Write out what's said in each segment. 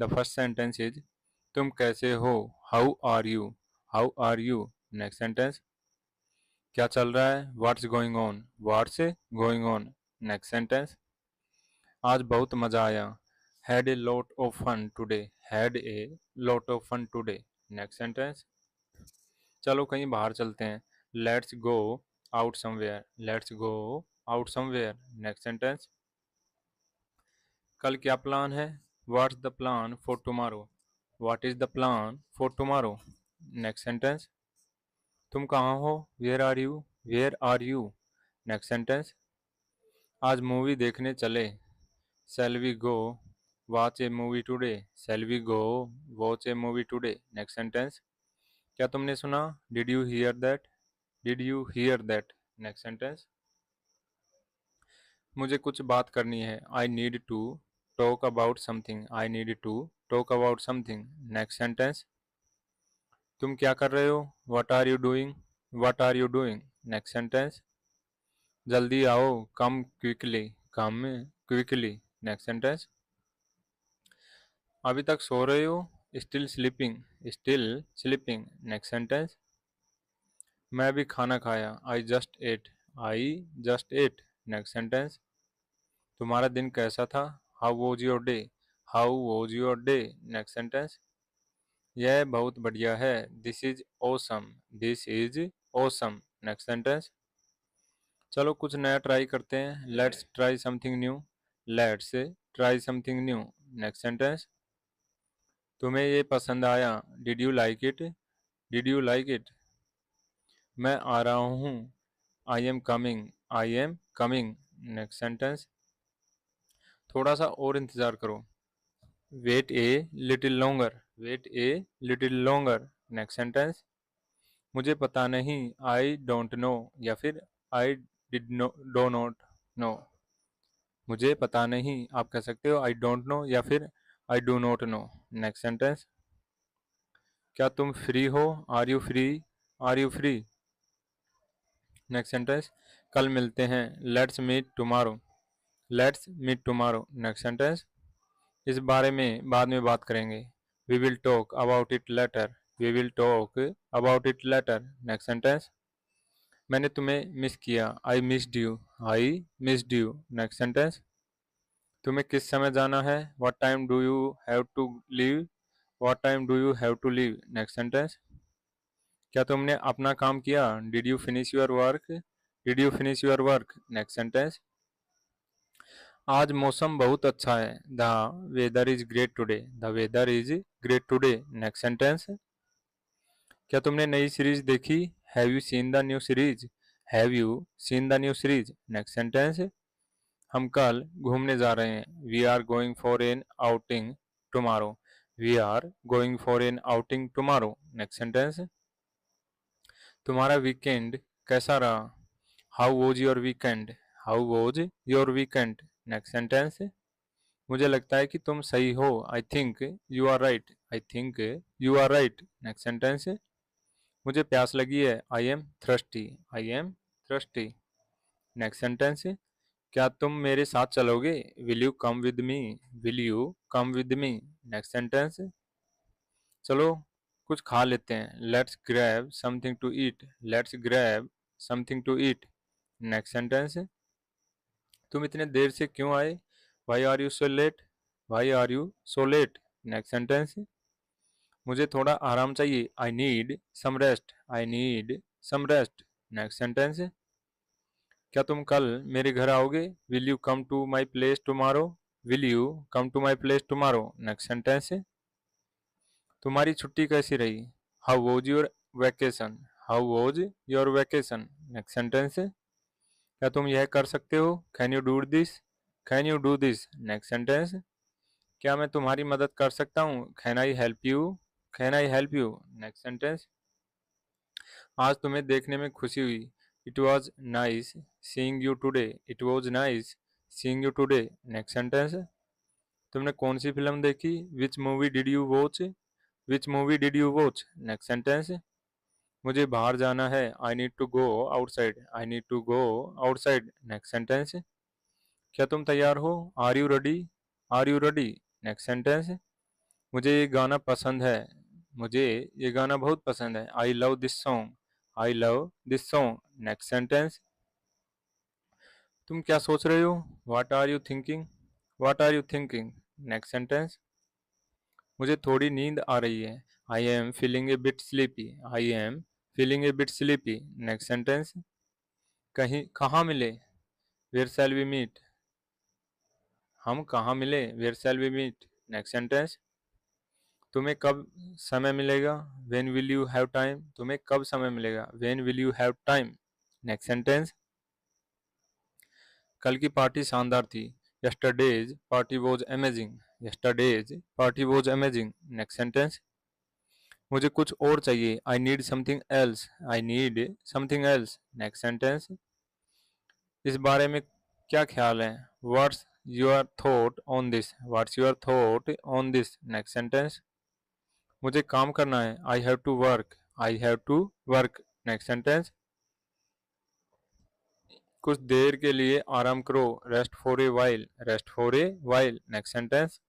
The first sentence is तुम कैसे हो, how are you, how are you. Next sentence, क्या चल रहा है, what's going on, what's going on. Next sentence, आज बहुत मजा आया, had a lot of fun today, had a lot of fun today. Next sentence, चलो कहीं बाहर चलते हैं, let's go out somewhere, let's go out somewhere. Next sentence, कल क्या प्लान है, what's the plan for tomorrow, what is the plan for tomorrow. Next sentence, तुम कहाँ हो, where are you, where are you. Next sentence, आज movie देखने चले, shall we go watch a movie today, shall we go watch a movie today. Next sentence, क्या तुमने सुना, did you hear that, did you hear that. Next sentence, मुझे कुछ बात करनी है, I need to talk about something, I need to talk about something. Next sentence, तुम क्या कर रहे हो, what are you doing, what are you doing. Next sentence, जल्दी आओ, come quickly, come quickly. Next sentence, अभी तक सो रहे हो, still sleeping, still sleeping. Next sentence, मैं अभी खाना खाया, I just ate, I just ate. Next sentence, तुम्हारा दिन कैसा था, how was your day, how was your day. Next sentence, यह बहुत बढ़िया है, this is awesome, this is awesome. Next sentence, चलो कुछ नया ट्राई करते हैं, let's try something new, let's try something new. Next sentence, तुम्हें ये पसंद आया, did you like it, did you like it. मैं आ रहा हूँ, I am coming, I am coming. Next sentence, थोड़ा सा और इंतज़ार करो, wait a little longer, wait a little longer. Next sentence, मुझे पता नहीं, आई डोंट नो, या फिर I did no do not know. मुझे पता नहीं, आप कह सकते हो आई डोंट नो या फिर I do not know. Next sentence, क्या तुम फ्री हो, are you free, are you free. Next sentence, कल मिलते हैं, let's meet tomorrow, let's meet tomorrow. Next sentence, इस बारे में बाद में बात करेंगे, we will talk about it later, we will talk about it later. Next sentence, मैंने तुम्हें मिस किया, I missed you, I missed you. Next sentence, तुम्हें किस समय जाना है, what time do you have to leave, what time do you have to leave. Next sentence, क्या तुमने अपना काम किया, did you finish your work, did you finish your work. Next sentence, आज मौसम बहुत अच्छा है, the weather is great today, the weather is great today. Next sentence, क्या तुमने नई सीरीज देखी, have you seen the new series, have you seen the new series. Next sentence, हम कल घूमने जा रहे हैं, we are going for an outing tomorrow, we are going for an outing tomorrow. Next sentence, तुम्हारा weekend कैसा रहा, how was your weekend, how was your weekend. Next sentence, मुझे लगता है कि तुम सही हो, I think you are right, I think you are right. Next sentence, मुझे प्यास लगी है, I am thirsty, I am thirsty. Next sentence, क्या तुम मेरे साथ चलोगे, will you come with me, will you come with me. Next sentence, चलो कुछ खा लेते हैं, let's grab something to eat, let's grab something to eat. Next sentence, तुम इतने देर से क्यों आए, why are you so late, why are you so late. Next sentence, मुझे थोड़ा आराम चाहिए, I need some rest, I need some rest. Next sentence, क्या तुम कल मेरे घर आओगे, will you come to my place tomorrow, will you come to my place tomorrow. Next sentence, तुम्हारी छुट्टी कैसी रही, how was your vacation, how was your vacation. Next sentence, क्या तुम यह कर सकते हो, can you do this, can you do this. Next sentence, क्या मैं तुम्हारी मदद कर सकता हूँ, can I help you, can I help you. Next sentence, आज तुम्हें देखने में खुशी हुई, it was nice seeing you today, it was nice seeing you today. Next sentence, तुमने कौन सी फिल्म देखी, which movie did you watch, which movie did you watch. Next sentence, मुझे बाहर जाना है, I need to go outside, I need to go outside. Next sentence, क्या तुम तैयार हो, are you ready, are you ready. Next sentence, मुझे ये गाना पसंद है, मुझे ये गाना बहुत पसंद है। I love this song, I love this song. Next sentence, तुम क्या सोच रहे हो? What are you thinking, what are you thinking. Next sentence, मुझे थोड़ी नींद आ रही है। I am feeling a bit sleepy, I am feeling a bit sleepy. Next sentence, कहीं कहाँ मिले? वेयर शैल वी मीट, हम कहाँ मिले? Where shall we meet. Next sentence, तुम्हें कब समय मिलेगा? When will you have time, तुम्हें कब समय मिलेगा? When will you have time. Next sentence, कल की पार्टी शानदार थी। Yesterday's party was amazing, yesterday's party was amazing. Next sentence, मुझे कुछ और चाहिए। I need something else, I need something else. Next sentence, इस बारे में क्या ख्याल है? What's your thought on this, what's your thought on this. Next sentence, मुझे काम करना है। I have to work, I have to work. Next sentence, कुछ देर के लिए आराम करो। Rest for a while, rest for a while. Next sentence,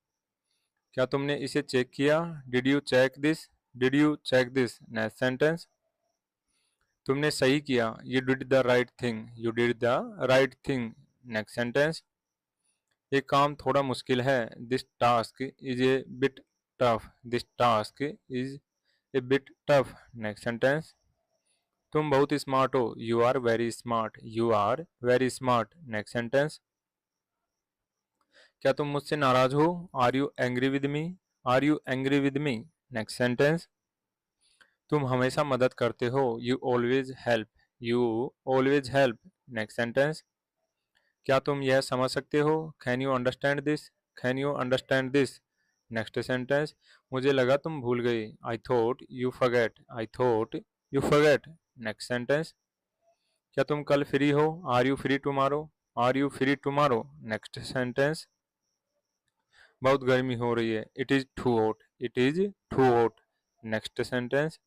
क्या तुमने इसे चेक किया? Did you check this, did you check this. Next sentence, तुमने सही किया। You did the right thing, you did the right thing. Next sentence, ये काम थोड़ा मुश्किल है। This task is a bit tough, this task is a bit tough. Next sentence, तुम बहुत स्मार्ट हो। You are very smart, you are very smart. Next sentence, क्या तुम मुझसे नाराज हो? Are you angry with me, are you angry with me. Next sentence, तुम हमेशा मदद करते हो। You always help, you always help. Next sentence, क्या तुम यह समझ सकते हो? Can you understand this, can you understand this. Next sentence, मुझे लगा तुम भूल गए। I thought you forget, I thought you forget. Next sentence, क्या तुम कल फ्री हो? Are you free tomorrow, are you free tomorrow. Next sentence, बहुत गर्मी हो रही है। It is too hot, it is too hot. Next sentence,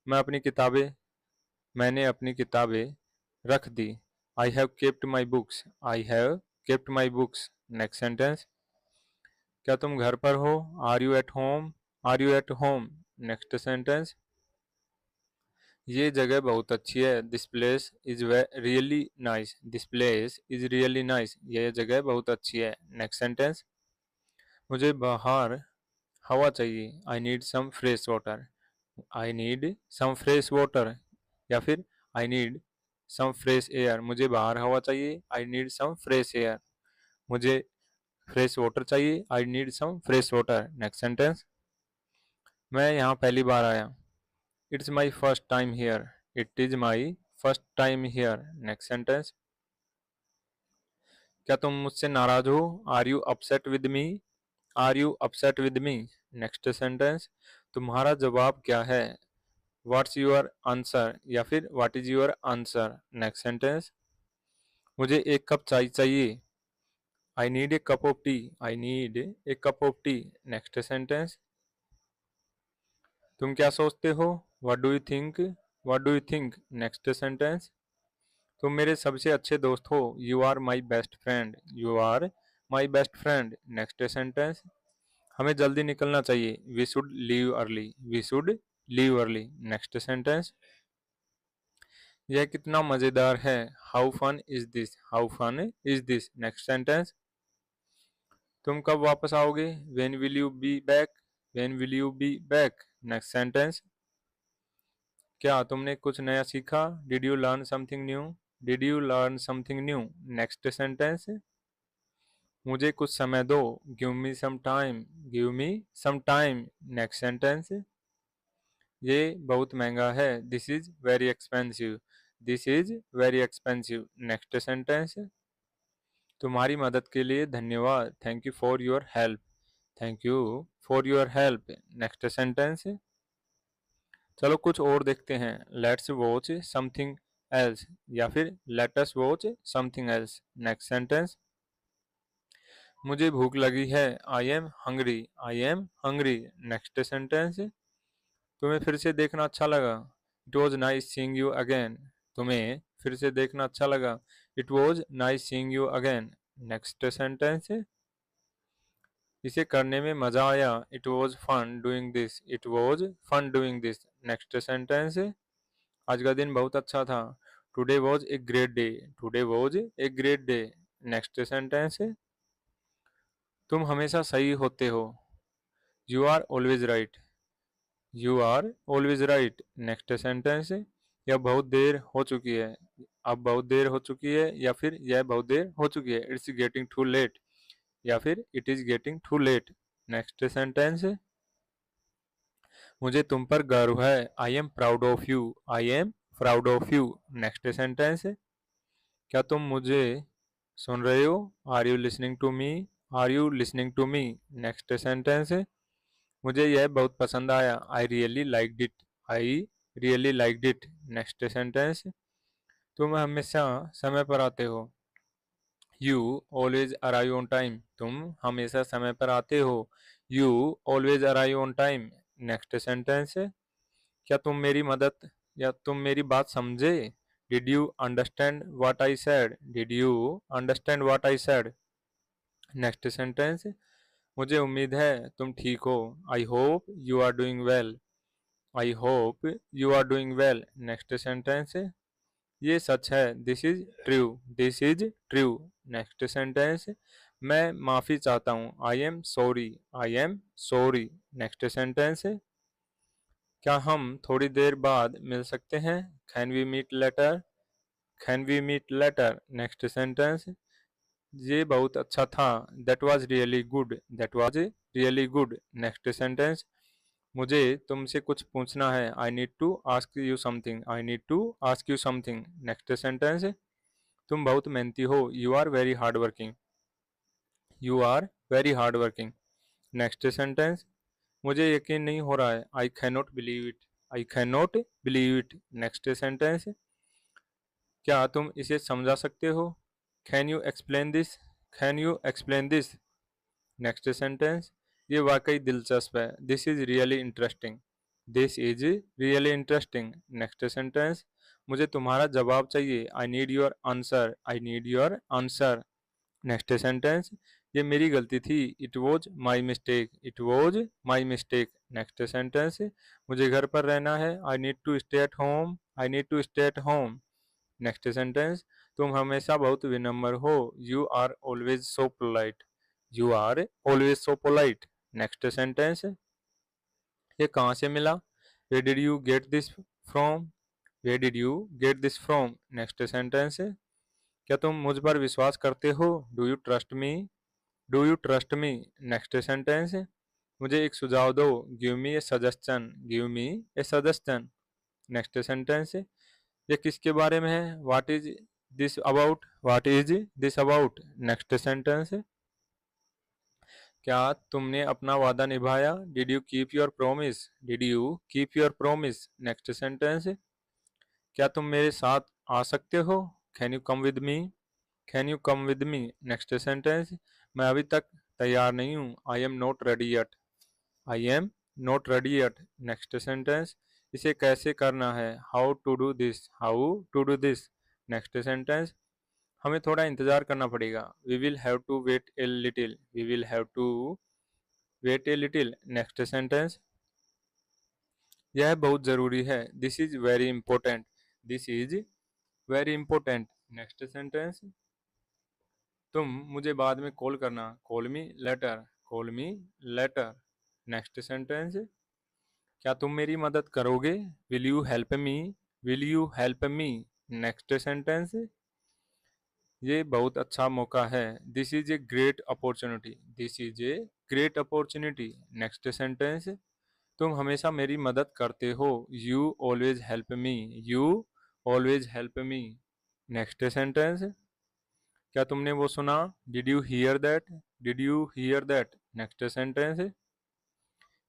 मैं अपनी किताबें, मैंने अपनी किताबें रख दी। I have kept my books, I have kept my books. Next sentence, क्या तुम घर पर हो? Are you at home, are you at home. Next sentence, ये जगह बहुत अच्छी है। This place is really nice, this place is really nice. यह जगह बहुत अच्छी है। नेक्स्ट सेंटेंस, मुझे बाहर हवा चाहिए। I need some fresh water, I need some fresh water. या फिर I need some fresh air, मुझे बाहर हवा चाहिए। I need some fresh air, मुझे फ्रेश वाटर चाहिए। I need some fresh water. Next sentence, मैं यहाँ पहली बार आया। It's my first time here, it is my first time here. Next sentence, क्या तुम मुझसे नाराज हो? Are you upset with me, are you upset with me. Next sentence, तुम्हारा जवाब क्या है? व्हाट्स योर आंसर, या फिर what is your answer. Next sentence, मुझे एक कप चाय चाहिए। I need a cup of tea, I need a cup of tea. Next sentence, तुम क्या सोचते हो? What do you think, what do you think. Next sentence, तुम मेरे सबसे अच्छे दोस्त हो। You are my best friend, you are my best friend. Next sentence, हमें जल्दी निकलना चाहिए। We should leave early, we should leave early. Next sentence, यह कितना मजेदार है। How fun is this, how fun is this. Next sentence, तुम कब वापस आओगे? When will you be back, when will you be back. Next sentence, क्या तुमने कुछ नया सीखा? Did you learn something new, did you learn something new. Next sentence, मुझे कुछ समय दो। Give me some time, give me some time. Next sentence, ये बहुत महंगा है। This is very expensive, this is very expensive. Next sentence, तुम्हारी मदद के लिए धन्यवाद। Thank you for your help, thank you for your help. Next sentence, चलो कुछ और देखते हैं। लेट्स वॉच समथिंग एल्स, या फिर let us watch something else. Next sentence, मुझे भूख लगी है। I am hungry, I am hungry. Next sentence, तुम्हें फिर से देखना अच्छा लगा। It was nice seeing you again, तुम्हें फिर से देखना अच्छा लगा। It was nice seeing you again. Next sentence, इसे करने में मज़ा आया। It was fun doing this. It was fun doing this. Next sentence, आज का दिन बहुत अच्छा था। Today was a great day. Today was a great day. Next sentence, तुम हमेशा सही होते हो। You are always right. You are always right. Next sentence, यह बहुत देर हो चुकी है। अब बहुत देर हो चुकी है, या फिर यह बहुत देर हो चुकी है। इट्स गेटिंग टू लेट, या फिर it is getting too late. Next sentence, मुझे तुम पर गर्व है। I am proud of you. I am proud of you. Next sentence, क्या तुम मुझे सुन रहे हो? Are you listening to me? Are you listening to me? Next sentence, मुझे यह बहुत पसंद आया। I really liked it. I really liked it. Next sentence, तुम हमेशा समय पर आते हो। You always arrive on time. तुम हमेशा समय पर आते हो। You always arrive on time. Next sentence, क्या तुम मेरी मदद या तुम मेरी बात समझे? Did you understand what I said? Did you understand what I said? Next sentence, मुझे उम्मीद है तुम ठीक हो। I hope you are doing well. I hope you are doing well. Next sentence, ये सच है। This is true. This is true. Next sentence, मैं माफ़ी चाहता हूँ। I am sorry. I am sorry. Next sentence, क्या हम थोड़ी देर बाद मिल सकते हैं? Can we meet later? Can we meet later? Next sentence, ये बहुत अच्छा था। That was really good. That was really good. Next sentence, मुझे तुमसे कुछ पूछना है। I need to ask you something. I need to ask you something. Next sentence, तुम बहुत मेहनती हो। You are very hard working. You are very hard working. Next sentence, मुझे यकीन नहीं हो रहा है। I can not believe it. I can not believe it. Next sentence, क्या तुम इसे समझा सकते हो? Can you explain this? Can you explain this? Next sentence, ये वाकई दिलचस्प है। This is really interesting. This is really interesting. Next sentence, मुझे तुम्हारा जवाब चाहिए। I need your answer. I need your answer. Next sentence, ये मेरी गलती थी। It was my mistake. It was my mistake. Next sentence, मुझे घर पर रहना है। I need to stay at home. I need to stay at home. Next sentence, तुम हमेशा बहुत विनम्र हो। You are always so polite. You are always so polite. Next sentence, ये कहाँ से मिला? Where did you get this from? Where did you get this from? Next sentence, क्या तुम मुझ पर विश्वास करते हो? Do you trust me? Do you trust me? Next sentence, मुझे एक सुझाव दो। गिव मी ए सजेशन। गिव मी ए सजेशन। नेक्स्ट सेंटेंस, ये किसके बारे में है? What is this about? What is this about? Next sentence, क्या तुमने अपना वादा निभाया? Did you keep your promise? Did you keep your promise? Next sentence, क्या तुम मेरे साथ आ सकते हो? Can you come with me? Can you come with me? Next sentence, मैं अभी तक तैयार नहीं हूँ। I am not ready yet. I am not ready yet. Next sentence, इसे कैसे करना है? How to do this? How to do this? Next sentence, हमें थोड़ा इंतजार करना पड़ेगा। We will have to wait a little. We will have to wait a little. Next sentence, यह बहुत ज़रूरी है। This is very important. This is very important. Next sentence, तुम मुझे बाद में कॉल करना। Call me later. Call me later. Next sentence, क्या तुम मेरी मदद करोगे? Will you help me? Will you help me? Next sentence, ये बहुत अच्छा मौका है। This is a great opportunity. This is a great opportunity. Next sentence, तुम हमेशा मेरी मदद करते हो। You always help me. You always help me. Next sentence, क्या तुमने वो सुना? Did you hear that? Did you hear that? Next sentence,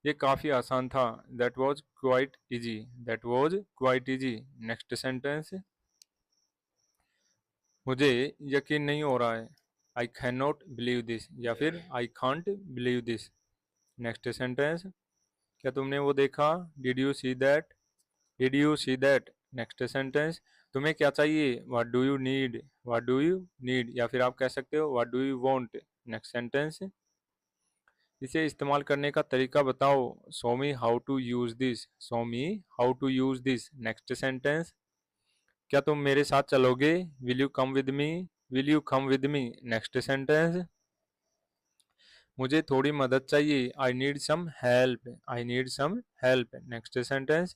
ये काफ़ी आसान था। That was quite easy. That was quite easy. Next sentence, मुझे यकीन नहीं हो रहा है। I can not believe this, या फिर I can't believe this. Next sentence, क्या तुमने वो देखा? Did you see that? Did you see that? Next sentence, तुम्हें क्या चाहिए? What do you need? What do you need? या फिर आप कह सकते हो what do you want? Next sentence, इसे इस्तेमाल करने का तरीका बताओ। Show me how to use this. Show me how to use this. Next sentence. क्या तुम मेरे साथ चलोगे? Will you come with me? Will you come with me? Next sentence. मुझे थोड़ी मदद चाहिए। I need some help. I need some help. Next sentence.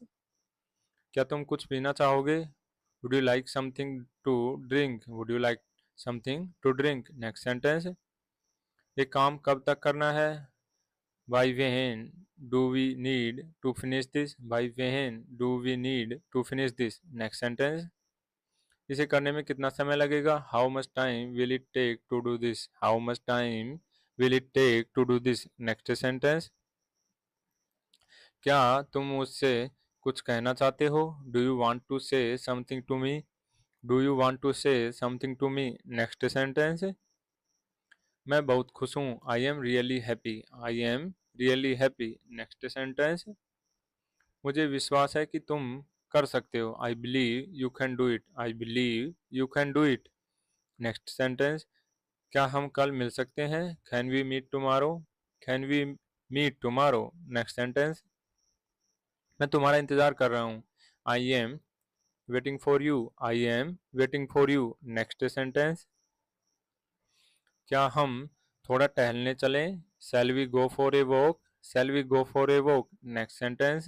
क्या तुम कुछ पीना चाहोगे? Would you like something to drink? Would you like something to drink? Next sentence. ये काम कब तक करना है? By when do we need to finish this? By when do we need to finish this? Next sentence. इसे करने में कितना समय लगेगा? How much time will it take to do this? How much time will it take to do this? Next sentence. क्या तुम मुझसे कुछ कहना चाहते हो? Do you want to say something to me? Do you want to say something to me? Next sentence. मैं बहुत खुश हूँ। I am really happy. I am really happy. Next sentence. मुझे विश्वास है कि तुम कर सकते हो। I believe you can do it. I believe you can do it. Next sentence. क्या हम कल मिल सकते हैं? Can we meet tomorrow? Can we meet tomorrow? Next sentence. मैं तुम्हारा इंतजार कर रहा हूँ। I am waiting for you. I am waiting for you. Next sentence. क्या हम थोड़ा टहलने चलें? Shall we go for a walk? Shall we go for a walk? Next sentence.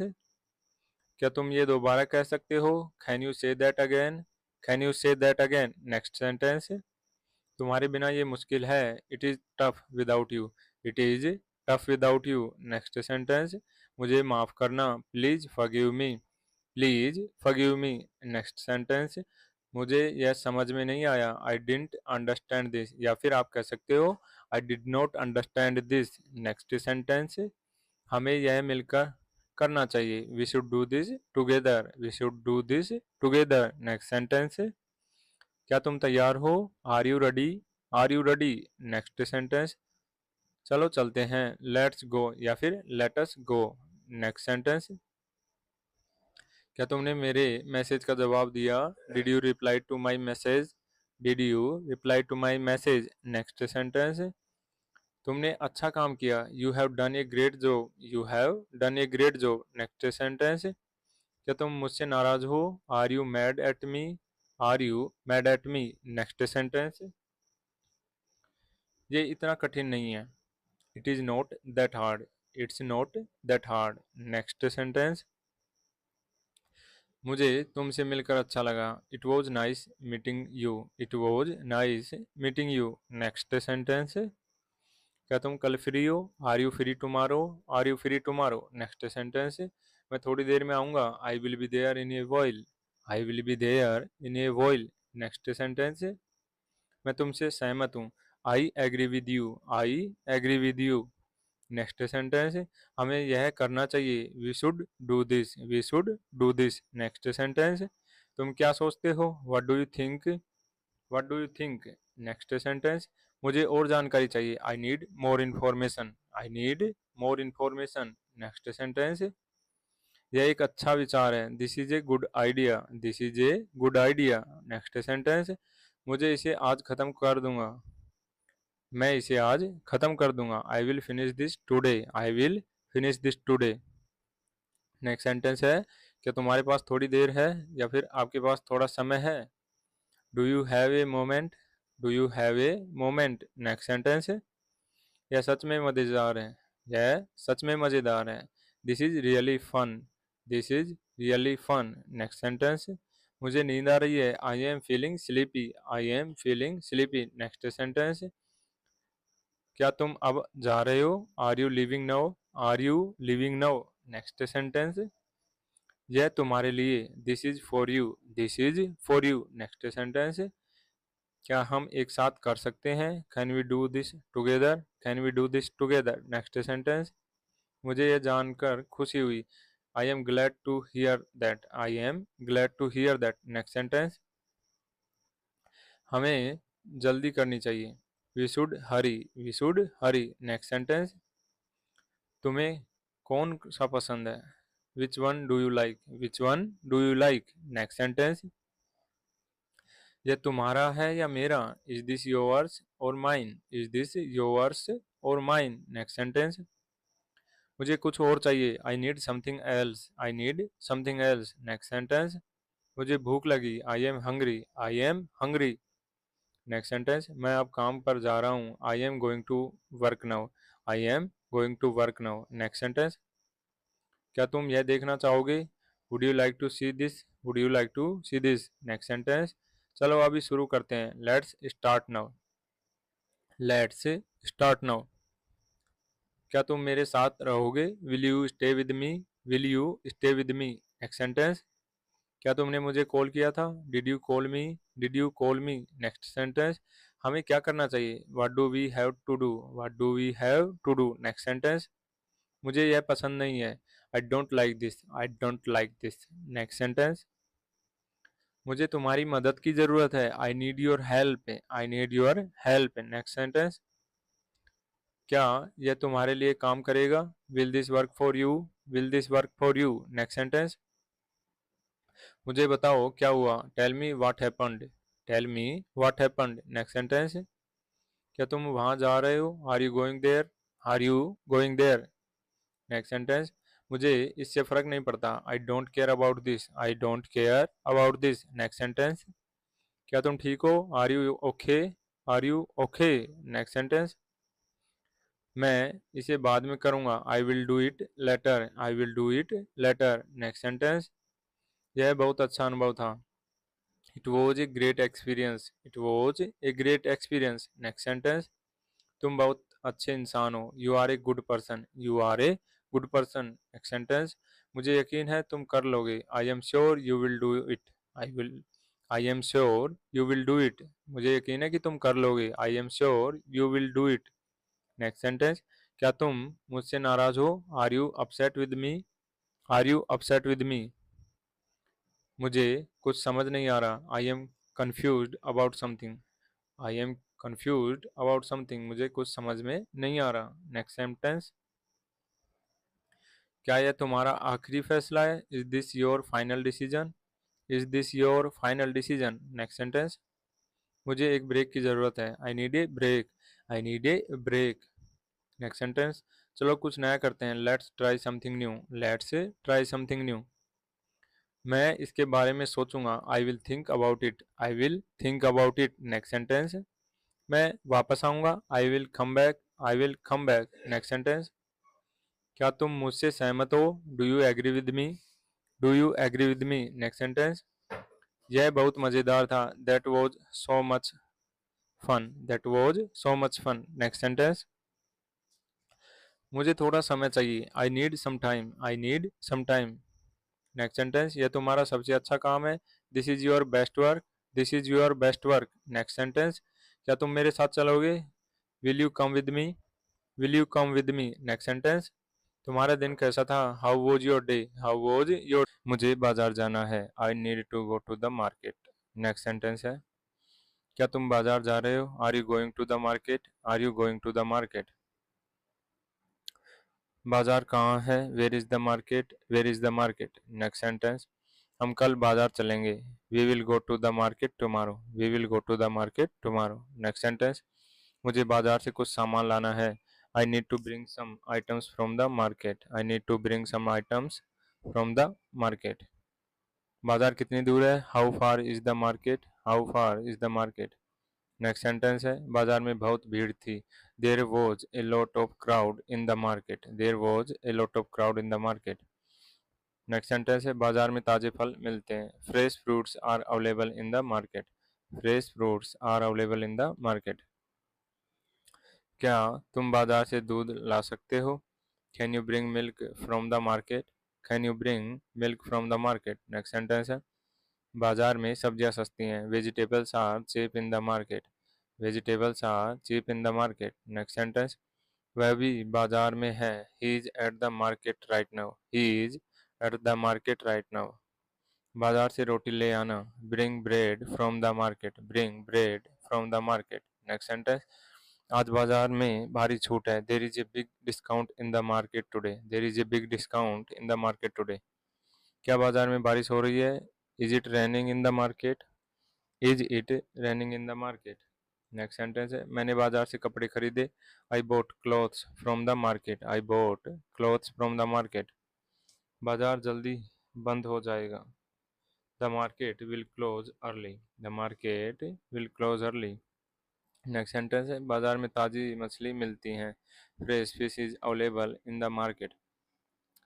क्या तुम ये दोबारा कह सकते हो? Can you say that again? Can you say that again? Next sentence. तुम्हारे बिना ये मुश्किल है। It is tough without you. It is tough without you. Next sentence. मुझे माफ़ करना। Please forgive me. Please forgive me. Next sentence. मुझे यह समझ में नहीं आया। I didn't understand this. या फिर आप कह सकते हो I did not understand this. Next sentence. हमें यह मिलकर करना चाहिए। We should do this together. We should do this together. Next sentence. क्या तुम तैयार हो? Are you ready? Are you ready? Next sentence. चलो चलते हैं। लेट्स गो या फिर let us go. Next sentence. क्या तुमने मेरे मैसेज का जवाब दिया? Did you reply to my message? Did you reply to my message? Next sentence. तुमने अच्छा काम किया। You have done a great job. You have done a great job. Next sentence. क्या तुम मुझसे नाराज हो? Are you mad at me? Are you mad at me? Next sentence. ये इतना कठिन नहीं है। It is not that hard. It's not that hard. Next sentence. मुझे तुमसे मिलकर अच्छा लगा। It was nice meeting you. It was nice meeting you. Next sentence. क्या तुम कल फ्री हो? Are you free tomorrow? Are you free tomorrow? Next sentence. मैं थोड़ी देर में आऊँगा। I will be there in a while. I will be there in a while. Next sentence. मैं तुमसे सहमत हूँ। I agree with you. I agree with you. Next sentence. हमें यह करना चाहिए। We should do this. We should do this. Next sentence. तुम क्या सोचते हो? What do you think? What do you think? Next sentence. मुझे और जानकारी चाहिए। I need more information. I need more information. Next sentence. यह एक अच्छा विचार है। This is a good idea. This is a good idea. Next sentence. मुझे इसे आज खत्म कर दूंगा। मैं इसे आज खत्म कर दूंगा। I will finish this today. I will finish this today. Next sentence है। क्या तुम्हारे पास थोड़ी देर है या फिर आपके पास थोड़ा समय है? Do you have a moment? Do you have a moment? Next sentence. यह सच में मज़ेदार है। यह सच में मज़ेदार है। This is really fun. This is really fun. Next sentence. मुझे नींद आ रही है। I am feeling sleepy. I am feeling sleepy. Next sentence. क्या तुम अब जा रहे हो? Are you living now? Are you living now? Next sentence. यह तुम्हारे लिए। This is for you. This is for you. Next sentence. क्या हम एक साथ कर सकते हैं? Can we do this together? Can we do this together? Next sentence. मुझे यह जानकर खुशी हुई। I am glad to hear that. I am glad to hear that. Next sentence. हमें जल्दी करनी चाहिए। We should hurry. We should hurry. Next sentence. तुम्हें कौन सा पसंद है? Which one do you like? Which one do you like? Next sentence. यह तुम्हारा है या मेरा? इज दिस योर्स और माइन? इज दिस योर्स और माइन? Next sentence. मुझे कुछ और चाहिए। I need something else. I need something else. Next sentence. मुझे भूख लगी। I am hungry. I am hungry. Next sentence. मैं अब काम पर जा रहा हूँ। I am going to work now. I am going to work now. Next sentence. क्या तुम यह देखना चाहोगे? Would you like to see this? Would you like to see this? Next sentence. चलो अभी शुरू करते हैं। Let's start now. Let's start now. क्या तुम मेरे साथ रहोगे? Will you stay with me? Will you stay with me? Next sentence. क्या तुमने मुझे कॉल किया था? Did you call me? Did you call me? Next sentence. हमें क्या करना चाहिए? What do we have to do? What do we have to do? Next sentence. मुझे यह पसंद नहीं है। I don't like this. I don't like this. Next sentence. मुझे तुम्हारी मदद की ज़रूरत है। I need your help. I need your help. Next sentence. क्या यह तुम्हारे लिए काम करेगा? Will this work for you? Will this work for you? Next sentence. मुझे बताओ क्या हुआ? Tell me what happened. Tell me what happened. Next sentence. क्या तुम वहां जा रहे हो? Are you going there? Are you going there? Next sentence. मुझे इससे फर्क नहीं पड़ता। I don't care about this. I don't care about this. Next sentence. क्या तुम ठीक हो? Are you okay? Are you okay? Next sentence. मैं इसे बाद में करूंगा। I will do it later. I will do it later. Next sentence. यह बहुत अच्छा अनुभव था। It was a great experience. It was a great experience. Next sentence. तुम बहुत अच्छे इंसान हो। You are a good person. You are a good person. Next sentence. मुझे यकीन है तुम कर लोगे। I am sure you will do it. I am sure you will do it. मुझे यकीन है कि तुम कर लोगे। I am sure you will do it. Next sentence. क्या तुम मुझसे नाराज हो? Are you upset with me? Are you upset with me? मुझे कुछ समझ नहीं आ रहा। I am confuse about something. I am confuse about something. मुझे कुछ समझ में नहीं आ रहा। Next sentence. क्या यह तुम्हारा आखिरी फैसला है? Is this your final decision? Is this your final decision? Next sentence. मुझे एक ब्रेक की ज़रूरत है। I need a break. I need a break. Next sentence. चलो कुछ नया करते हैं। Let's try something new. Let's try something new. मैं इसके बारे में सोचूंगा। I will think about it. I will think about it. Next sentence. मैं वापस आऊंगा। I will come back. I will come back. Next sentence. क्या तुम मुझसे सहमत हो? Do you agree with me? Do you agree with me? Next sentence. यह बहुत मज़ेदार था। That was so much fun. That was so much fun. Next sentence. मुझे थोड़ा समय चाहिए। I need some time. I need some time. Next sentence. यह तुम्हारा सबसे अच्छा काम है। This is your best work. This is your best work. Next sentence. क्या तुम मेरे साथ चलोगे? Will you come with me? Will you come with me? Next sentence. तुम्हारा दिन कैसा था? How was your day? How was your? मुझे बाजार जाना है। I need to go to the market. Next sentence है। क्या तुम बाजार जा रहे हो? Are you going to the market? Are you going to the market? बाजार कहाँ है? Where is the market? Where is the market? Next sentence. हम कल बाजार चलेंगे। We will go to the market tomorrow. We will go to the market tomorrow. Next sentence. मुझे बाजार से कुछ सामान लाना है। I need to bring some items from the market. I need to bring some items from the market. बाजार कितनी दूर है? How far is the market? How far is the market? Next sentence है। बाजार में बहुत भीड़ थी। There was a lot of crowd in the market. There was a lot of crowd in the market. Next sentence है। बाजार में ताजे फल मिलते हैं। Fresh fruits are available in the market. Fresh fruits are available in the market. क्या तुम बाजार से दूध ला सकते हो? Can you bring milk from the market? Can you bring milk from the market? Next sentence है। बाजार में सब्जियां सस्ती हैं। Vegetables are cheap in the market. Vegetables are cheap in the market. Next sentence. वह भी बाजार में है। He is at the market right now. He is at the market right now. बाजार से रोटी ले आना। Bring bread from the market. Bring bread from the market. Next sentence. आज बाजार में भारी छूट है। There is a big discount in the market today. There is a big discount in the market today. क्या बाजार में बारिश हो रही है? Is it raining in the market? Is it running in the market. Next sentence है मैंने बाजार से कपड़े खरीदे। I bought clothes from the market. I bought clothes from the market. बाजार जल्दी बंद हो जाएगा। The market will close early. The market will close early. Next sentence है बाजार में ताज़ी मछली मिलती हैं। Fresh fish is available in the market.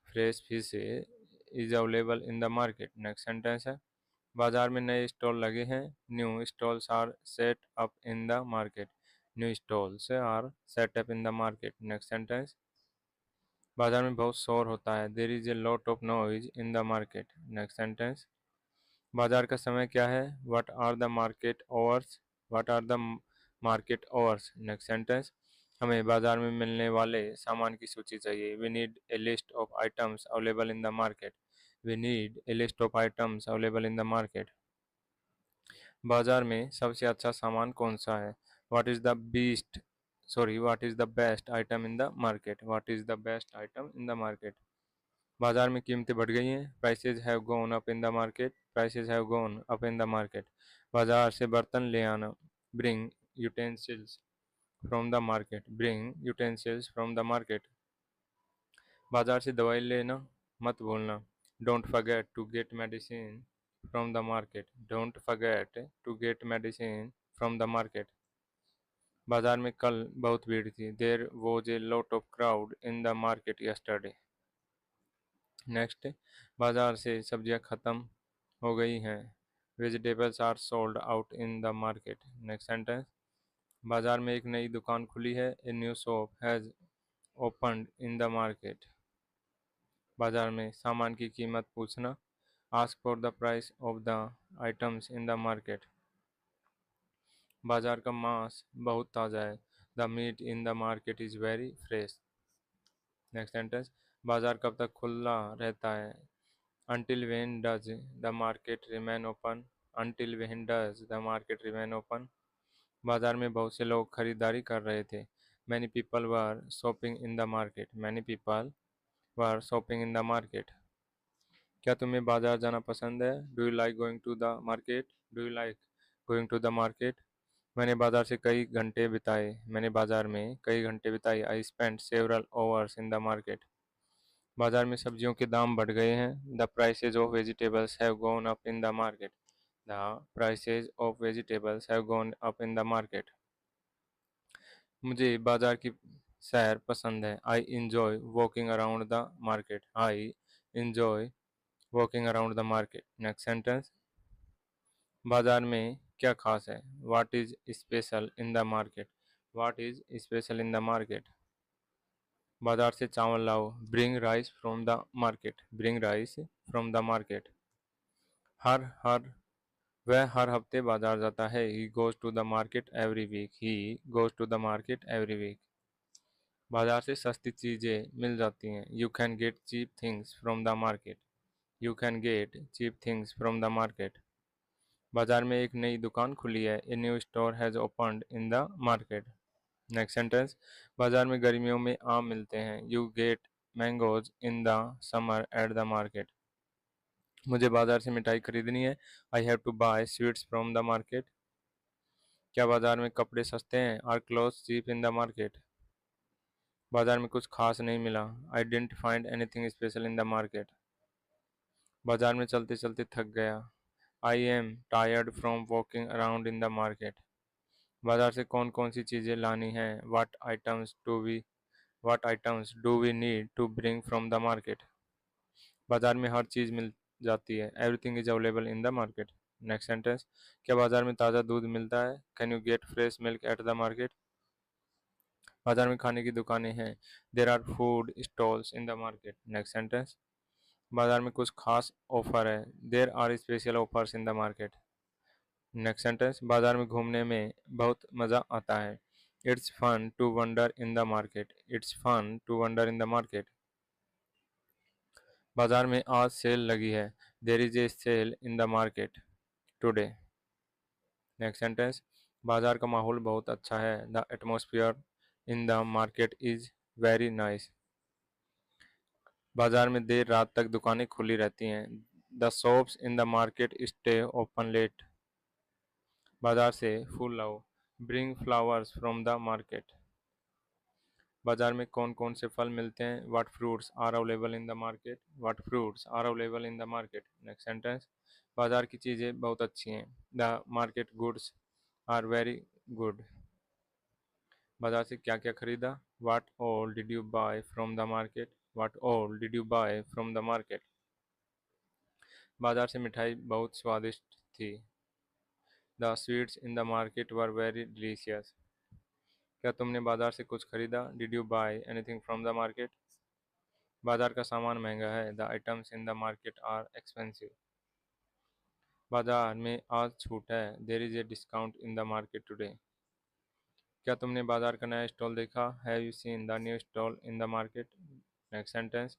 Fresh fish is available in the market. Next sentence है बाजार में नए स्टॉल लगे हैं। New stalls are set up in the market. New stalls are set up in the market. Next sentence बाजार में बहुत शोर होता है। There is a lot of noise in the market. Next sentence बाजार का समय क्या है। What are the market hours. What are the market hours. Next sentence हमें बाजार में मिलने वाले सामान की सूची चाहिए। We need a list of items available in the market. We need a list of items available in the market. बाजार में सबसे अच्छा सामान कौन सा है। What is the what is the best item in the market. What is the best item in the market. बाजार में कीमतें बढ़ गई हैं। Prices have gone up in the market. Prices have gone up in the market. बाजार से बर्तन ले आना। Bring utensils from the market. Bring utensils from the market. बाजार से दवाई लेना मत भूलना। Don't forget to get medicine from the market. Don't forget to get medicine from the market. बाजार में कल बहुत भीड़ थी। There was a lot of crowd in the market yesterday. Next बाजार से सब्जियां खत्म हो गई हैं। Vegetables are sold out in the market. Next sentence बाजार में एक नई दुकान खुली है। A new shop has opened in the market. बाजार में सामान की कीमत पूछना। Ask for the price of the items in the market. बाजार का मांस बहुत ताज़ा है। The meat in the market is very fresh. Next sentence बाजार कब तक खुला रहता है। Until when does the market remain open? Until when does the market remain open? बाजार में बहुत से लोग खरीदारी कर रहे थे। Many people were shopping in the market. Many people were shopping in the market. क्या तुम्हें बाजार जाना पसंद है। Do you like going to the market? Do you like going to the market? मैंने बाजार से कई घंटे बिताए। मैंने बाजार में कई घंटे बिताए। I spent several hours in the market. बाजार में सब्जियों के दाम बढ़ गए हैं। The prices of vegetables have gone up in the market. The prices of vegetables have gone up in the market. मुझे बाजार की सैर पसंद है। I enjoy walking around the market. I enjoy walking around the market. Next sentence बाजार में क्या खास है। What is special in the market. What is special in the market. बाजार से चावल लाओ। Bring rice from the market. Bring rice from the market. हर हर वह हर हफ्ते बाजार जाता है। He goes to the market every week. He goes to the market every week. बाजार से सस्ती चीज़ें मिल जाती हैं। You can get cheap things from the market. You can get cheap things from the market. बाजार में एक नई दुकान खुली है। A new store has opened in the market. Next sentence बाजार में गर्मियों में आम मिलते हैं। You get mangoes in the summer at the market. मुझे बाजार से मिठाई खरीदनी है। I have to buy sweets from the market. क्या बाजार में कपड़े सस्ते हैं। Are clothes cheap in the market. बाजार में कुछ खास नहीं मिला। I didn't find anything special in the market. बाजार में चलते चलते थक गया। I am tired from walking around in the market. बाजार से कौन कौन सी चीज़ें लानी हैं। What items do we need to bring from the market? बाजार में हर चीज़ मिल जाती है। Everything is available in the market. Next sentence क्या बाजार में ताज़ा दूध मिलता है। Can you get fresh milk at the market? बाजार में खाने की दुकानें हैं। There are food stalls in the market. Next sentence बाजार में कुछ खास ऑफर है। There are special offers in the market. Next sentence बाजार में घूमने में बहुत मज़ा आता है। It's fun to wander in the market. It's fun to wander in the market. बाजार में आज सेल लगी है। There is a sale in the market today. Next sentence बाजार का माहौल बहुत अच्छा है। The atmosphere in the market is very nice. बाजार में देर रात तक दुकानें खुली रहती हैं। The shops in the market stay open late. बाजार से फूल लाओ, bring flowers from the market. बाजार में कौन कौन से फल मिलते हैं? What fruits are available in the market? What fruits are available in the market. Next sentence, बाजार की चीज़ें बहुत अच्छी हैं। The market goods are very good. बाजार से क्या क्या खरीदा? What all did you buy from the market? What all did you buy from the market. बाजार से मिठाई बहुत स्वादिष्ट थी। The sweets in the market were very delicious. क्या तुमने बाजार से कुछ खरीदा? Did you buy anything from the market? बाजार का सामान महंगा है। The items in the market are expensive. बाजार में आज छूट है। There is a discount in the market today. क्या तुमने बाजार का नया स्टॉल देखा? Have you seen the new stall in the market. Next sentence,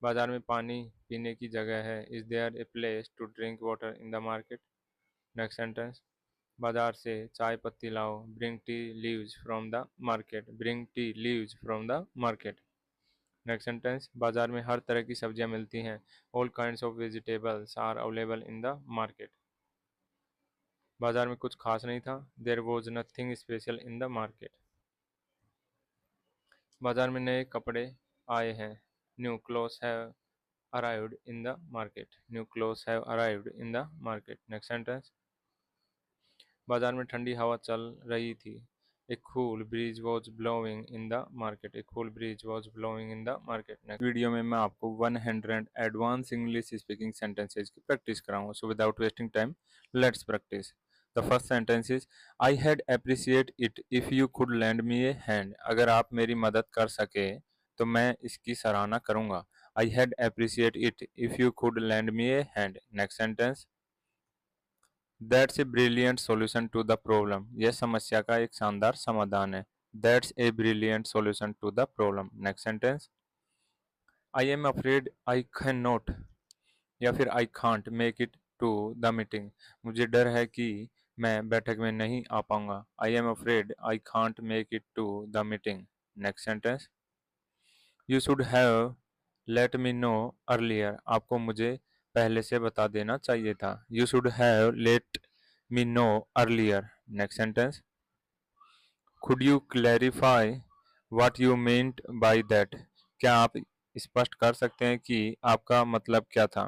बाजार में पानी पीने की जगह है। Is there a place to drink water in the market. Next sentence, बाजार से चाय पत्ती लाओ। Bring tea leaves from the market. Bring tea leaves from the market. Next sentence, बाजार में हर तरह की सब्जियां मिलती हैं। All kinds of vegetables are available in the market. बाजार में कुछ खास नहीं था। There was nothing special in the market. बाजार में नए कपड़े आए हैं। New clothes have arrived in the market. New clothes have arrived in the market. Next sentence, बाजार में ठंडी हवा चल रही थी। A cool breeze was blowing in the market. A cool breeze was blowing in the market. Next video में मैं आपको 100 एडवांस इंग्लिश स्पीकिंग सेंटेंसेज की प्रैक्टिस कराऊंगा। So without wasting time, let's practice. The first sentence is, I had appreciate it if you could land me a hand. अगर आप मेरी मदद कर सके तो मैं इसकी सराहना करूंगा। I had appreciate it if you could land me a hand. Next sentence, that's a brilliant solution to the problem. यह समस्या का एक शानदार समाधान है। That's a brilliant solution to the problem. Next sentence, I am afraid I can not या फिर I can't make it to the meeting. मुझे डर है कि मैं बैठक में नहीं आ पाऊंगा। I am afraid I can't make it to the meeting. Next sentence, you should have let me know earlier. आपको मुझे पहले से बता देना चाहिए था। You should have let me know earlier. Next sentence, could you clarify what you meant by that. क्या आप स्पष्ट कर सकते हैं कि आपका मतलब क्या था?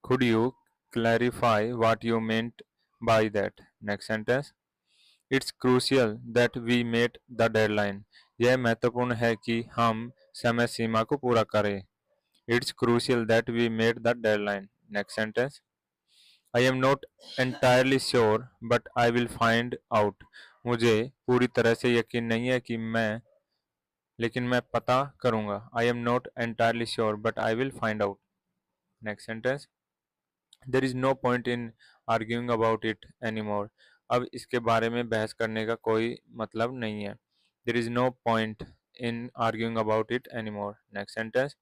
Could you clarify what you meant by that. Next sentence, it's crucial that we met the deadline. यह महत्वपूर्ण है कि हम समय सीमा को पूरा करें। It's crucial that we met the deadline. Next sentence, I am not entirely sure but I will find out. मुझे पूरी तरह से यकीन नहीं है कि मैं, लेकिन मैं पता करूंगा। I am not entirely sure but I will find out. Next sentence, there is no point in arguing about it anymore. अब इसके बारे में बहस करने का कोई मतलब नहीं है। There is no point in arguing about it anymore. Next sentence,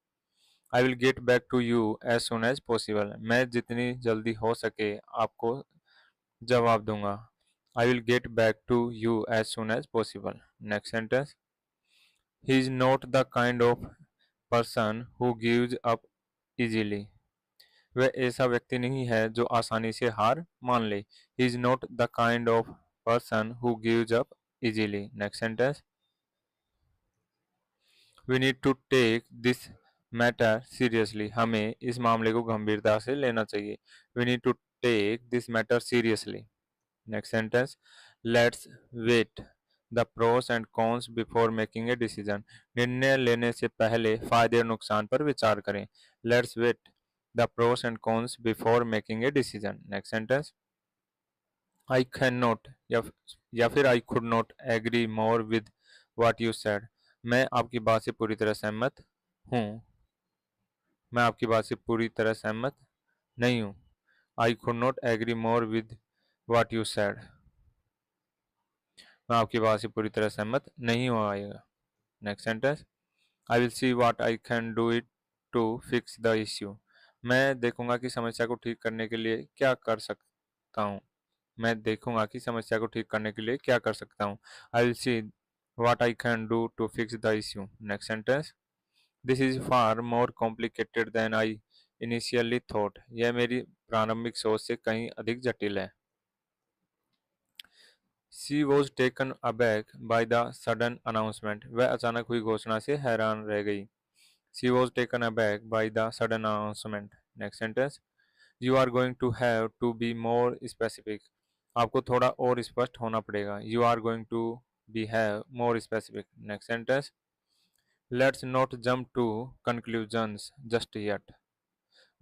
I will get back to you as soon as possible. मैं जितनी जल्दी हो सके आपको जवाब दूंगा। I will get back to you as soon as possible. Next sentence, he is not the kind of person who gives up easily. वह ऐसा व्यक्ति नहीं है जो आसानी से हार मान ले। He is not the kind of person who gives up easily. Next sentence, we need to take this matter seriously. हमें इस मामले को गंभीरता से लेना चाहिए। We need to take this matter seriously. Next sentence, let's wait the pros and cons before making a decision. निर्णय लेने से पहले फायदे और नुकसान पर विचार करें। Let's wait the pros and cons before making a decision. Next sentence, I can not या फिर I could not agree more with what you said. मैं आपकी बात से पूरी तरह सहमत हूँ। मैं आपकी बात से पूरी तरह सहमत नहीं हूँ। I could not agree more with what you said. मैं आपकी बात से पूरी तरह सहमत नहीं हो आएगा। Next sentence, I will see what I can do it to fix the issue. मैं देखूंगा कि समस्या को ठीक करने के लिए क्या कर सकता हूँ। मैं देखूंगा कि समस्या को ठीक करने के लिए क्या कर सकता हूँ। I will see what I can do to fix the issue. Next sentence, this is far more complicated than I initially thought. यह मेरी प्रारंभिक सोच से कहीं अधिक जटिल है। She was taken aback by the sudden announcement. वह अचानक हुई घोषणा से हैरान रह गई. She was taken aback by the sudden announcement. Next sentence. You are going to have to be more specific. आपको थोड़ा और स्पष्ट होना पड़ेगा. You are going to be have more specific. Next sentence. Let's not jump to conclusions just yet.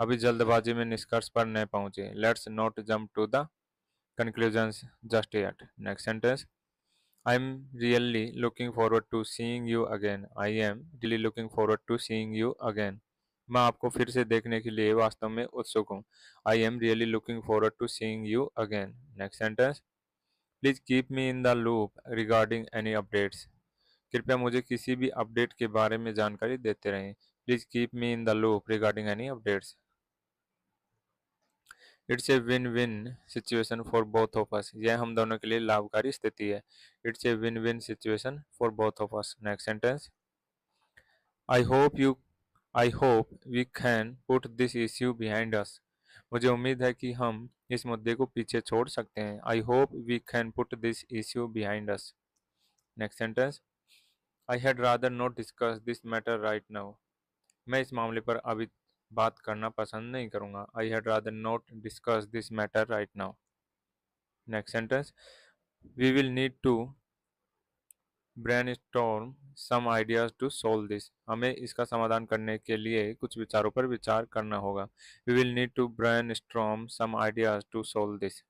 अभी जल्दबाजी में निष्कर्ष पर न पहुंचे. Let's not jump to the conclusions just yet. Next sentence. I'm really looking forward to seeing you again. I am really looking forward to seeing you again. मैं आपको फिर से देखने के लिए वास्तव में उत्सुक हूँ. I am really looking forward to seeing you again. Next sentence. Please keep me in the loop regarding any updates. कृपया मुझे किसी भी अपडेट के बारे में जानकारी देते रहें. Please keep me in the loop regarding any updates. It's a win-win situation for both of us. यह हम दोनों के लिए लाभकारी स्थिति है. It's a win-win situation for both of us. Next sentence. I hope we can put this issue behind us. मुझे उम्मीद है कि हम इस मुद्दे को पीछे छोड़ सकते हैं. I hope we can put this issue behind us. Next sentence. I had rather not discuss this matter right now. मैं इस मामले पर अभी बात करना पसंद नहीं करूंगा. I had rather not discuss this matter right now. Next sentence. We will need to brainstorm some ideas to solve this. हमें इसका समाधान करने के लिए कुछ विचारों पर विचार करना होगा. We will need to brainstorm some ideas to solve this.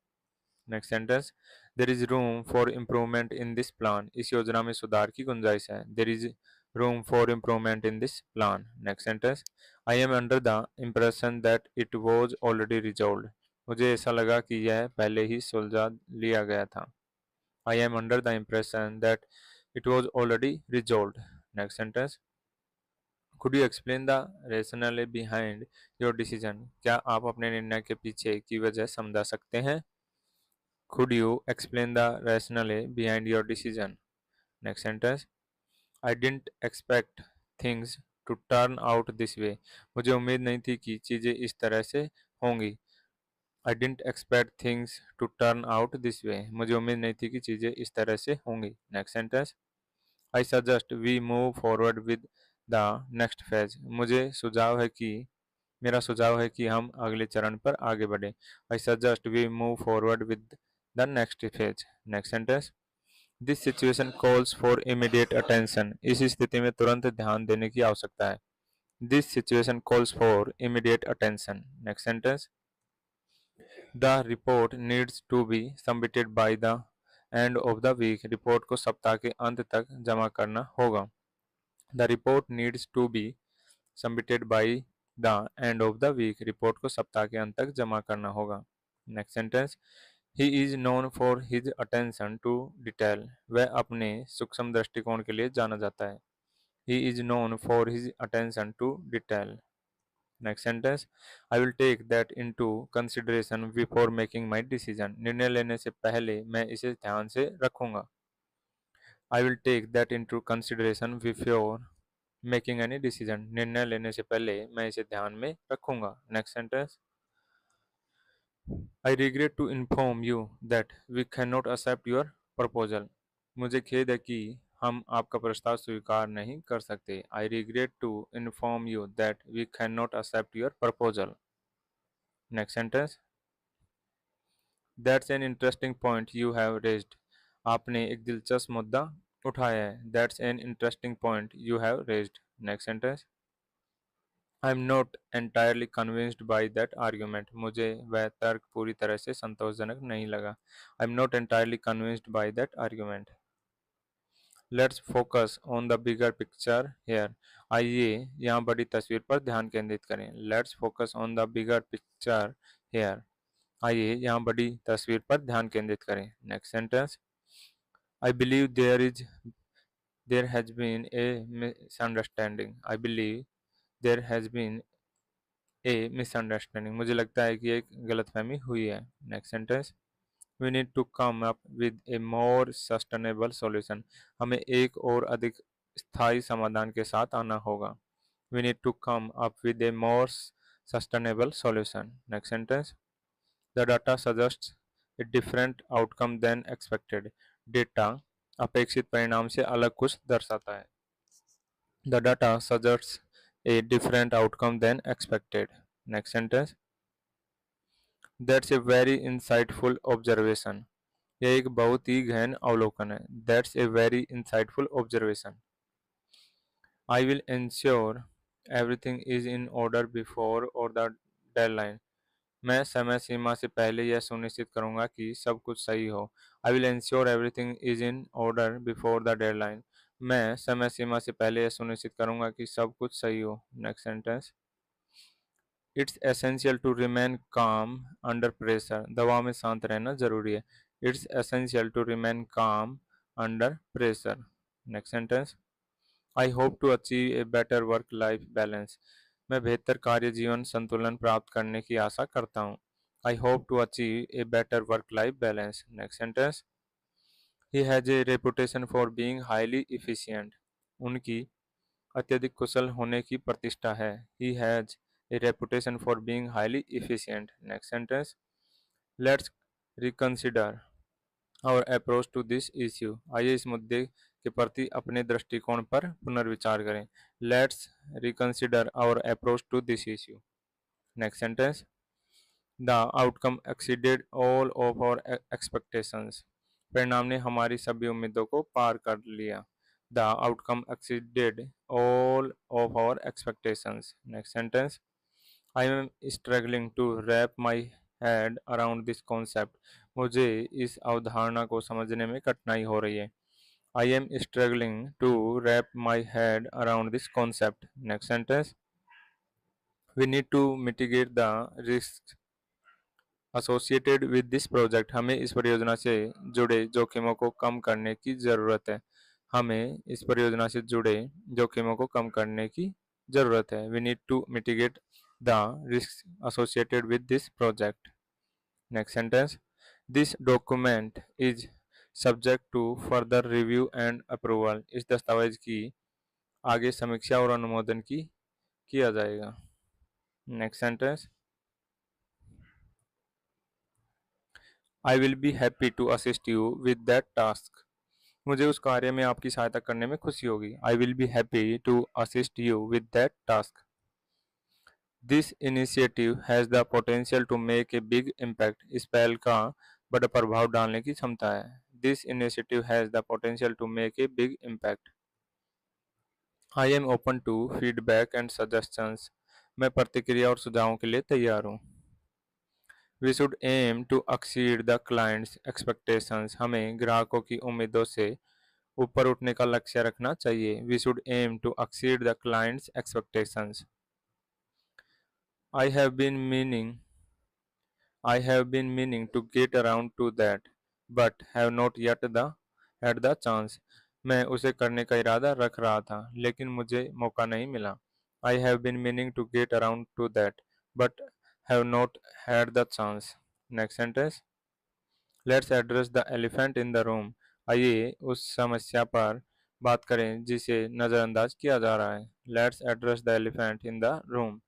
Next sentence. There is room for improvement in this plan. इस योजना में सुधार की गुंजाइश है. There is room for improvement in this plan. Next sentence. I am under the impression that it was already resolved. मुझे ऐसा लगा कि यह पहले ही सुलझा लिया गया था. I am under the impression that it was already resolved. Next sentence. Could you explain the rationale behind your decision? क्या आप अपने निर्णय के पीछे की वजह समझा सकते हैं? Could you explain the rationale behind your decision? Next sentence. I didn't expect things to turn out this way. मुझे उम्मीद नहीं थी कि चीजें इस तरह से होंगी. I didn't expect things to turn out this way. मुझे उम्मीद नहीं थी कि चीजें इस तरह से होंगी. Next sentence. I suggest we move forward with the next phase. मेरा सुझाव है कि हम अगले चरण पर आगे बढ़ें. I suggest we move forward with the next phase. Next sentence. This situation calls for immediate attention. इस स्थिति में तुरंत ध्यान देने की आवश्यकता है. This situation calls for immediate attention. Next sentence. The report needs to be submitted by the end of the week. Report को सप्ताह के अंत तक जमा करना होगा. The report needs to be submitted by the end of the week. Report को सप्ताह के अंत तक जमा करना होगा. Next sentence. He is known for his attention to detail. वह अपने सूक्ष्म दृष्टिकोण के लिए जाना जाता है. He is known for his attention to detail. Next sentence. I will take that into consideration before making my decision. निर्णय लेने से पहले मैं इसे ध्यान से रखूंगा. I will take that into consideration before making any decision. निर्णय लेने से पहले मैं इसे ध्यान में रखूंगा. Next sentence. I regret to inform you that we cannot accept your proposal. मुझे खेद है कि हम आपका प्रस्ताव स्वीकार नहीं कर सकते. I regret to inform you that we cannot accept your proposal. Next sentence. That's an interesting point you have raised. आपने एक दिलचस्प मुद्दा उठाया है. That's an interesting point you have raised. Next sentence. I'm not entirely convinced by that argument. मुझे वह तर्क पूरी तरह से संतोषजनक नहीं लगा. I'm not entirely convinced by that argument. Let's focus on the bigger picture here. आइए यहाँ बड़ी तस्वीर पर ध्यान केंद्रित करें. Let's focus on the bigger picture here. आइए यहाँ बड़ी तस्वीर पर ध्यान केंद्रित करें. Next sentence. I believe there has been a misunderstanding. I believe there has been a misunderstanding. मुझे लगता है कि एक गलतफहमी हुई है. Next sentence. We need to come up with a more sustainable solution. हमें एक और अधिक स्थायी समाधान के साथ आना होगा. We need to come up with a more sustainable solution. Next sentence. The data suggests a different outcome than expected. Data अपेक्षित परिणाम से अलग कुछ दर्शाता है। The data suggests a different outcome then expected. Next sentence, that's a very insightful observation. यह एक बहुत ही गहन अवलोकन है। That's a very insightful observation. I will ensure everything is in order before और द डेडलाइन। मैं समय सीमा से पहले यह सुनिश्चित करूंगा कि सब कुछ सही हो। I will ensure everything is in order before the deadline. मैं समय सीमा से पहले यह सुनिश्चित करूंगा कि सब कुछ सही हो। Next sentence, it's essential to remain calm under pressure. दबाव में शांत रहना जरूरी है। It's essential to remain calm under pressure. Next sentence, I hope to achieve a better work life balance. मैं बेहतर कार्य जीवन संतुलन प्राप्त करने की आशा करता हूँ। I hope to achieve a better work life balance. Next sentence, he has a reputation for being highly efficient. उनकी अत्यधिक कुशल होने की प्रतिष्ठा है। He has a reputation for being highly efficient. Next sentence, let's reconsider our approach to this issue. आइए इस मुद्दे के प्रति अपने दृष्टिकोण पर पुनर्विचार करें। Let's reconsider our approach to this issue. Next sentence, the outcome exceeded all of our expectations. परिणाम ने हमारी सभी उम्मीदों को पार कर लिया। The outcome exceeded all of our expectations. Next sentence, I am struggling to wrap my head around this concept. मुझे इस अवधारणा को समझने में कठिनाई हो रही है। I am struggling to wrap my head around this concept. Next sentence, we need to mitigate the risk associated with this project. हमें इस परियोजना से जुड़े जोखिमों को कम करने की ज़रूरत है। हमें इस परियोजना से जुड़े जोखिमों को कम करने की ज़रूरत है। We need to mitigate the risk associated with this project. Next sentence, this document is subject to further review and approval. इस दस्तावेज की आगे समीक्षा और अनुमोदन की किया जाएगा। Next sentence, I will be happy to assist you with that task. मुझे उस कार्य में आपकी सहायता करने में खुशी होगी। I will be happy to assist you with that task. This initiative has the potential to make a big impact. इस पहल का बड़ा प्रभाव डालने की क्षमता है। This initiative has the potential to make a big impact. I am open to feedback and suggestions. मैं प्रतिक्रिया और सुझावों के लिए तैयार हूँ। We should aim to exceed the clients expectations. हमें ग्राहकों की उम्मीदों से ऊपर उठने का लक्ष्य रखना चाहिए। We should aim to exceed the clients expectations. I have been meaning I have been meaning to get around to that, but have not yet had the chance. मैं उसे करने का इरादा रख रहा था, लेकिन मुझे मौका नहीं मिला। I have been meaning to get around to that, but have not had the chance. Next sentence. Let's address the elephant in the room. आइए उस समस्या पर बात करें जिसे नज़रअंदाज किया जा रहा है। Let's address the elephant in the room.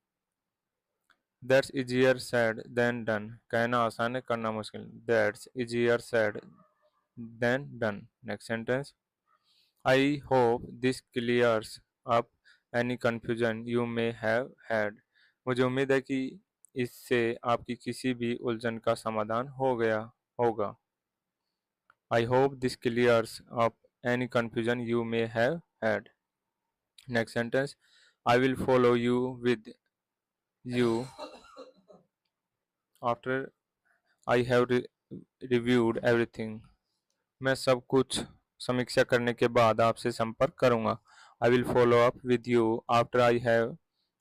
That's easier said than done. कहना आसान है, करना मुश्किल। That's easier said than done. Next sentence. I hope this clears up any confusion you may have had. मुझे उम्मीद है कि इससे आपकी किसी भी उलझन का समाधान हो गया होगा। I hope this clears up any confusion you may have had. Next sentence. I will follow you with you after I have reviewed everything. मैं सब कुछ समीक्षा करने के बाद आपसे संपर्क करूंगा। I will follow up with you after I have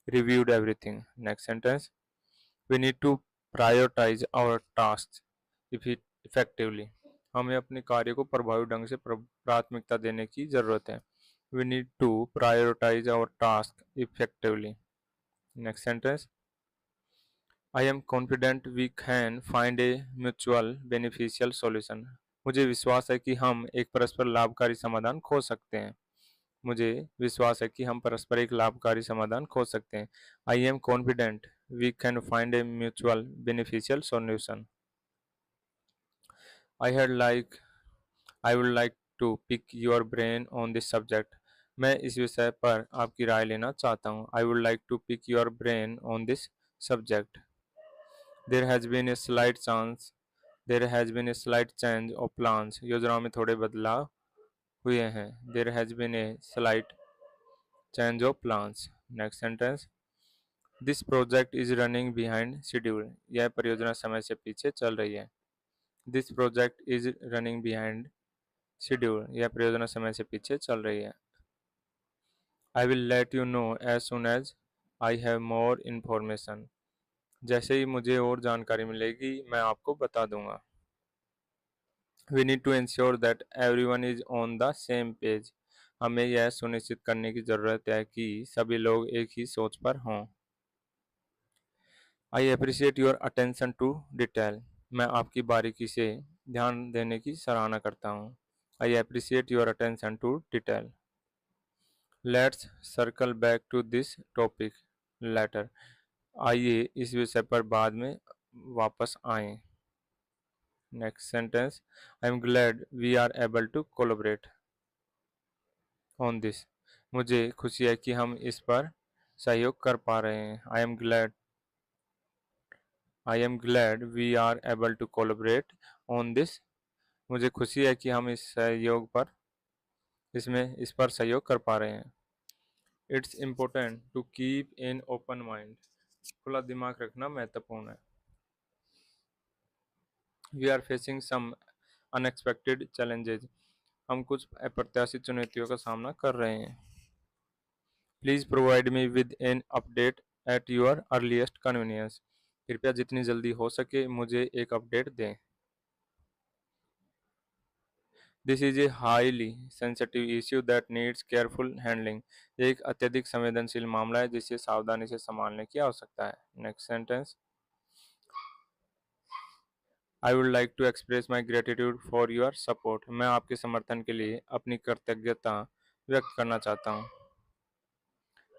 reviewed everything. Next sentence. We need to prioritize our tasks effectively. हमें अपने कार्य को प्रभावी ढंग से प्राथमिकता देने की ज़रूरत है। We need to prioritize our tasks effectively. Next sentence. I am confident we can find a mutual beneficial solution. मुझे विश्वास है कि हम एक परस्पर लाभकारी समाधान खोज सकते हैं। मुझे विश्वास है कि हम परस्पर एक लाभकारी समाधान खोज सकते हैं। I am confident we can find a mutual beneficial solution. I had like I would like to pick your brain on this subject. मैं इस विषय पर आपकी राय लेना चाहता हूँ। I would like to pick your brain on this subject. There has been a slight chance there has been a slight change of plans. योजनाओं में थोड़े बदलाव हुए हैं। There has been a slight change of plans. Next sentence, this project is running behind schedule. यह परियोजना समय से पीछे चल रही है। This project is running behind schedule. यह परियोजना समय से पीछे चल रही है। I will let you know as soon as I have more information. जैसे ही मुझे और जानकारी मिलेगी मैं आपको बता दूंगा। We need to ensure that everyone is on the same page. हमें यह सुनिश्चित करने की ज़रूरत है कि सभी लोग एक ही सोच पर हों। I appreciate your attention to detail. मैं आपकी बारीकी से ध्यान देने की सराहना करता हूँ। I appreciate your attention to detail. Let's circle back to this topic later. आइए इस विषय पर बाद में वापस आएं। Next sentence, I am glad we are able to collaborate on this. मुझे खुशी है कि हम इस पर सहयोग कर पा रहे हैं। I am glad we are able to collaborate on this. मुझे खुशी है कि हम इस पर सहयोग कर पा रहे हैं। It's important to keep in open mind. खुला दिमाग रखना महत्वपूर्ण है। We are facing some unexpected challenges. हम कुछ अप्रत्याशित चुनौतियों का सामना कर रहे हैं। Please provide me with an update at your earliest convenience. कृपया जितनी जल्दी हो सके मुझे एक अपडेट दें। This is a highly sensitive issue that needs careful handling. ये एक अत्यधिक संवेदनशील मामला है जिसे सावधानी से संभालने की आवश्यकता है। Next sentence, I would like to express my gratitude for your support. मैं आपके समर्थन के लिए अपनी कृतज्ञता व्यक्त करना चाहता हूँ।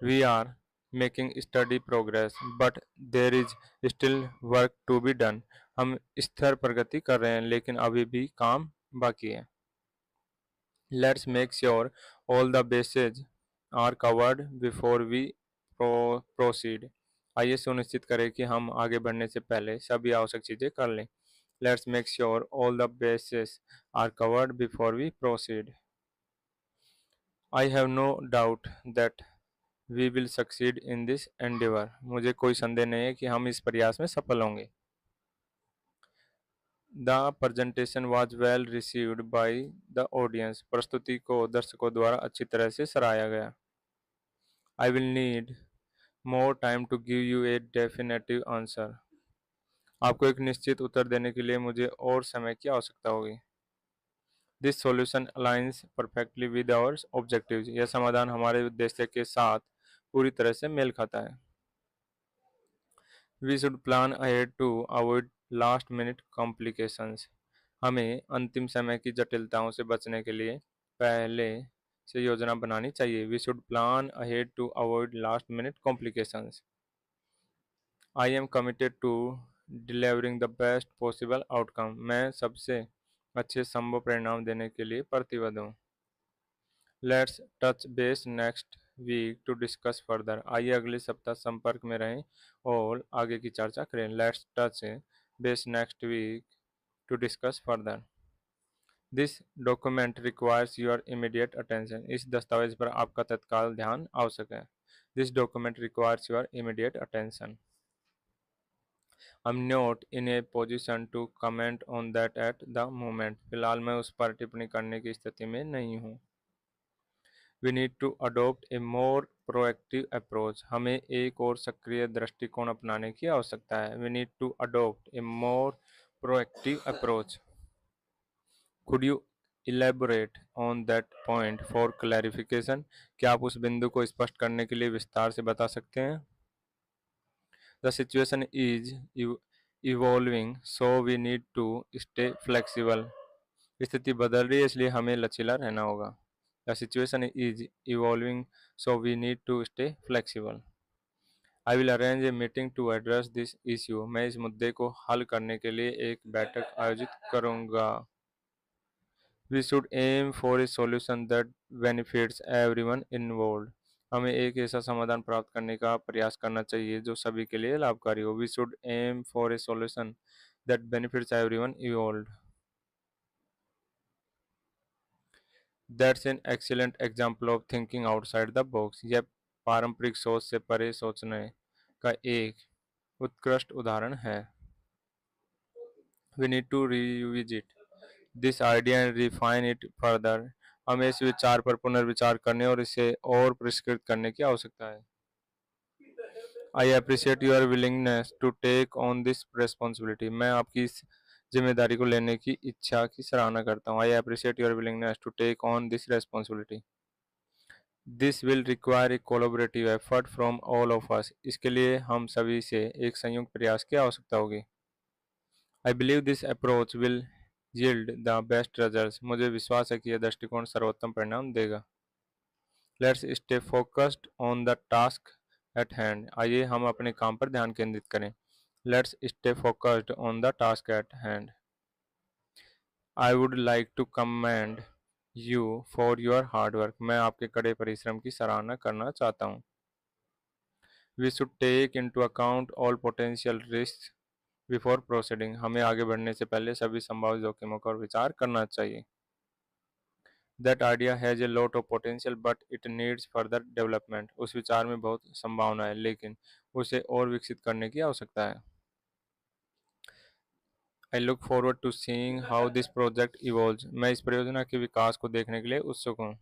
We are making steady progress but there is still work to be done. हम स्थिर प्रगति कर रहे हैं लेकिन अभी भी काम बाकी है। Let's make sure all the bases are covered before we proceed. आइए सुनिश्चित करें कि हम आगे बढ़ने से पहले सभी आवश्यक चीज़ें कर लें। Let's make sure all the bases are covered before we proceed. I have no doubt that we will succeed in this endeavour. मुझे कोई संदेह नहीं है कि हम इस प्रयास में सफल होंगे। The presentation was well received by the audience. प्रस्तुति को दर्शकों द्वारा अच्छी तरह से सराहा गया। I will need more time to give you a definitive answer. आपको एक निश्चित उत्तर देने के लिए मुझे और समय की आवश्यकता होगी। This solution aligns perfectly with our objectives. यह समाधान हमारे उद्देश्य के साथ पूरी तरह से मेल खाता है। We should plan ahead to avoid last minute complications. हमें अंतिम समय की जटिलताओं से बचने के लिए पहले से योजना बनानी चाहिए। We should plan ahead to avoid last minute complications. I am committed to delivering the best possible outcome. मैं सबसे अच्छे संभव परिणाम देने के लिए प्रतिबद्ध हूँ। Let's touch base next week to discuss further. आइए अगले सप्ताह संपर्क में रहें और आगे की चर्चा करें। Let's touch base next week to discuss further. This document requires your immediate attention. इस दस्तावेज पर आपका तत्काल ध्यान आवश्यक है। This document requires your immediate attention. I am not in a position to comment on that at the moment. फिलहाल मैं उस पर टिप्पणी करने की स्थिति में नहीं हूँ। We need to adopt a more proactive approach. हमें एक और सक्रिय दृष्टिकोण अपनाने की आवश्यकता है। We need to adopt a more proactive approach. Could you elaborate on that point for clarification. क्या आप उस बिंदु को स्पष्ट करने के लिए विस्तार से बता सकते हैं। The situation is evolving so we need to stay flexible. स्थिति बदल रही है इसलिए हमें लचीला रहना होगा। The situation is evolving so we need to stay flexible. I will arrange a meeting to address this issue. मैं इस मुद्दे को हल करने के लिए एक बैठक आयोजित करूंगा। We should aim for a solution that benefits everyone involved. हमें एक ऐसा समाधान प्राप्त करने का प्रयास करना चाहिए जो सभी के लिए लाभकारी हो। We should aim for a solution that benefits everyone involved. That's an excellent example of thinking outside the box. यह पारंपरिक सोच से परे सोचने का एक उत्कृष्ट उदाहरण है। We need to revisit this idea and refine it further. हमें इस विचार पर पुनर्विचार करने और इसे और परिष्कृत करने की आवश्यकता है। I appreciate your willingness to take on this responsibility. मैं आपकी इस जिम्मेदारी को लेने की इच्छा की सराहना करता हूँ। I appreciate your willingness to take on this responsibility. This will require a collaborative effort from all of us. इसके लिए हम सभी से एक संयुक्त प्रयास की आवश्यकता होगी। I believe this approach will yield the best results. मुझे विश्वास है कि यह दृष्टिकोण सर्वोत्तम परिणाम देगा। Let's stay focused on the task at hand. आइए हम अपने काम पर ध्यान केंद्रित करें। Let's stay focused on the task at hand. I would like to commend you for your hard work. मैं आपके कड़े परिश्रम की सराहना करना चाहता हूँ। We should take into account all potential risks before proceeding. हमें आगे बढ़ने से पहले सभी संभावित जोखिमों पर विचार करना चाहिए। That idea has a lot of potential but it needs further development. उस विचार में बहुत संभावना है लेकिन उसे और विकसित करने की आवश्यकता है। I look forward to seeing how this project evolves. मैं इस परियोजना के विकास को देखने के लिए उत्सुक हूँ।